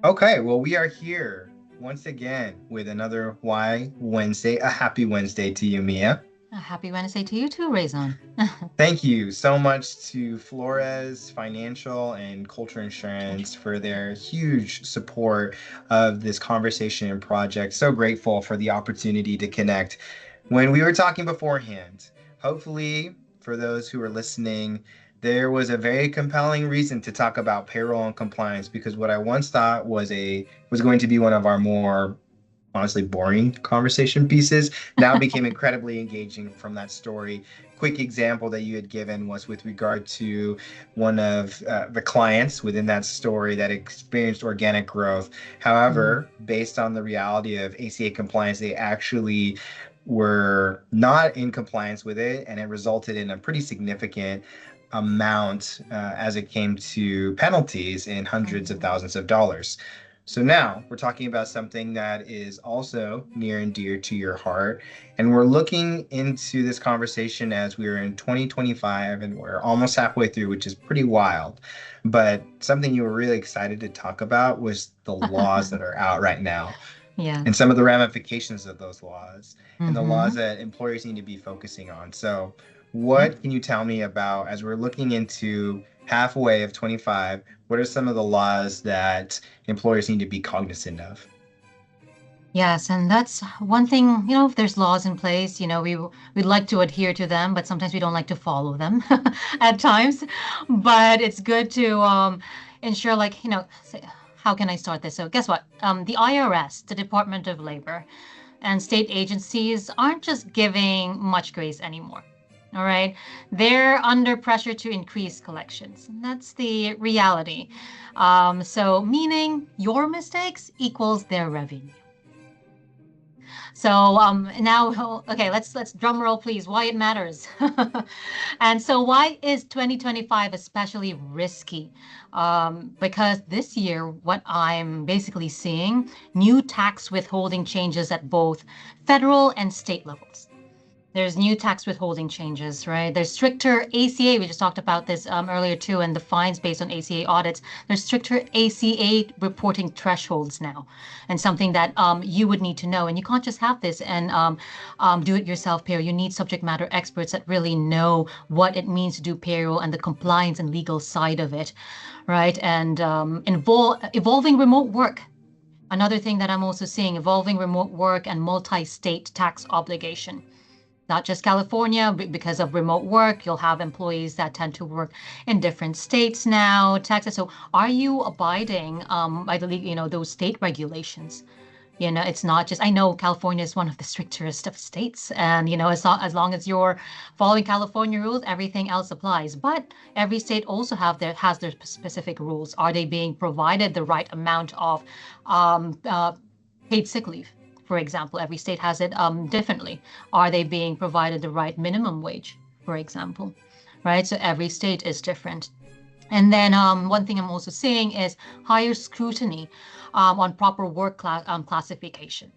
Okay, well, we are here once again with another Why Wednesday. A happy Wednesday to you, Mia. A happy Wednesday to you too, Raison. Thank you so much to Flores Financial and Culture Insurance for their huge support of this conversation and project. So grateful for the opportunity to connect. When we were talking beforehand, hopefully, for those who are listening, there was a very compelling reason to talk about payroll and compliance because what I once thought was going to be one of our more honestly boring conversation pieces now became incredibly engaging from that story. Quick example that you had given was with regard to one of the clients within that story that experienced organic growth. Mhm. However, based on the reality of ACA compliance, they actually were not in compliance with it, and it resulted in a pretty significant amount as it came to penalties in hundreds of Mhm. thousands of dollars. So now we're talking about something that is also near and dear to your heart. And we're looking into this conversation as we're in 2025 and we're almost halfway through, which is pretty wild. But something you were really excited to talk about was the laws that are out right now Yeah. and some of the ramifications of those laws and the laws Mm-hmm. that employers need to be focusing on. So, Yeah. what can you tell me about as we're looking into halfway of 25? What are some of the laws that employers need to be cognizant of? Yes, and that's one thing, if there's laws in place, we'd like to adhere to them, but sometimes we don't like to follow them at times. But it's good to ensure like, how can I start this? So guess what? The IRS, the Department of Labor, and state agencies aren't just giving much grace anymore. All right. They're under pressure to increase collections. And that's the reality. So, meaning your mistakes equals their revenue. So now, okay, let's drum roll, please. Why it matters, and so why is 2025 especially risky? Because this year, what I'm basically seeing, new tax withholding changes at both federal and state levels. There's new tax withholding changes, right? There's stricter ACA. We just talked about this earlier too, and the fines based on ACA audits. There's stricter ACA reporting thresholds now, and something that you would need to know. And you can't just have this and do it yourself payroll. You need subject matter experts that really know what it means to do payroll and the compliance and legal side of it, right? And evolving remote work. Another thing that I'm also seeing, evolving remote work and multi-state tax obligation, not just California, because of remote work. You'll have employees that tend to work in different states now, Texas. So are you abiding by those state regulations? It's not just, I know California is one of the strictest of states, and as long as you're following California rules, everything else applies. But every state also has their specific rules. Are they being provided the right amount of um, uh, paid sick leave? For example, every state has it differently. Are they being provided the right minimum wage, for example? Right? So every state is different. And then one thing I'm also seeing is higher scrutiny on proper work classification.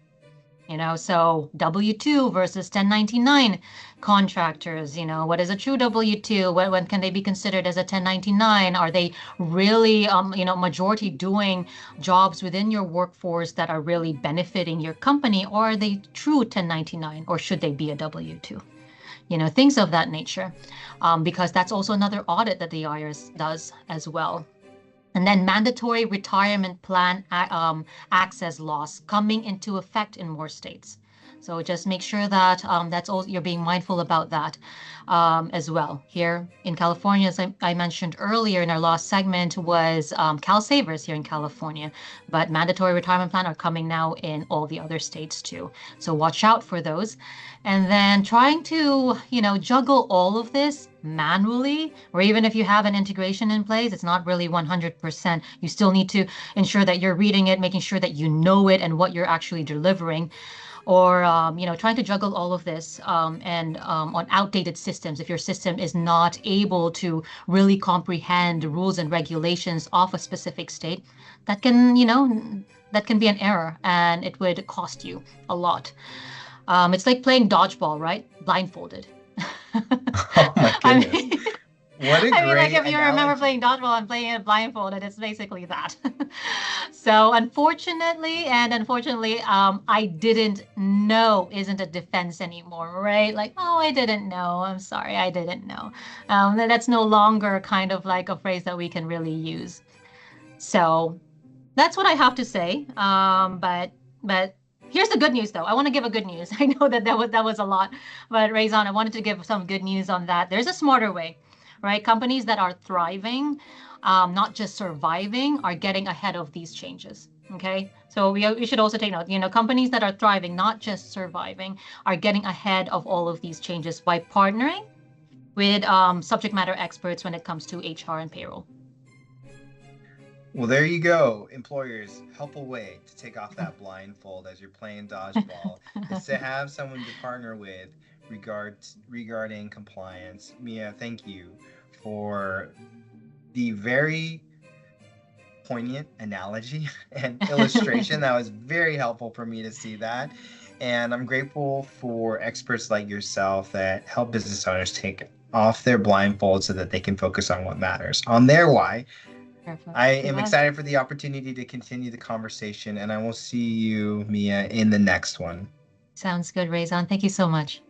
So W-2 versus 1099 contractors, what is a true W-2? When can they be considered as a 1099? Are they really, majority doing jobs within your workforce that are really benefiting your company, or are they true 1099, or should they be a W-2? Things of that nature, because that's also another audit that the IRS does as well. And then mandatory retirement plan access laws coming into effect in more states. So just make sure that that's all you're being mindful about that as well. Here in California, as I mentioned earlier in our last segment, was Cal Savers here in California, but mandatory retirement plan are coming now in all the other states too. So watch out for those. And then trying to, juggle all of this manually, or even if you have an integration in place, it's not really 100%. You still need to ensure that you're reading it, making sure that you know it and what you're actually delivering, or trying to juggle all of this and on outdated systems. If your system is not able to really comprehend the rules and regulations of a specific state, that can, that can be an error and it would cost you a lot. It's like playing dodgeball, right? Blindfolded. Oh my I goodness. mean, What a I mean, like great if you remember playing analogy. dodgeball, I'm playing it blindfolded. It's basically that. So unfortunately, I didn't know isn't a defense anymore, right? Like, oh, I didn't know. I'm sorry, I didn't know. That's no longer kind of like a phrase that we can really use. So that's what I have to say. But here's the good news, though. I want to give a good news. I know that that was a lot, but Raison, I wanted to give some good news on that. There's a smarter way, right? Companies that are thriving, not just surviving, are getting ahead of these changes. Okay, so we should also take note. Companies that are thriving, not just surviving, are getting ahead of all of these changes by partnering with subject matter experts when it comes to HR and payroll. Well, there you go. Employers, helpful way to take off that blindfold as you're playing dodgeball is to have someone to partner with regarding compliance. Mia, thank you for the very poignant analogy and illustration. That was very helpful for me to see that. And I'm grateful for experts like yourself that help business owners take off their blindfold so that they can focus on what matters, on their why. Perfect. I am Yeah. excited for the opportunity to continue the conversation, and I will see you, Mia, in the next one. Sounds good, Raison. Thank you so much.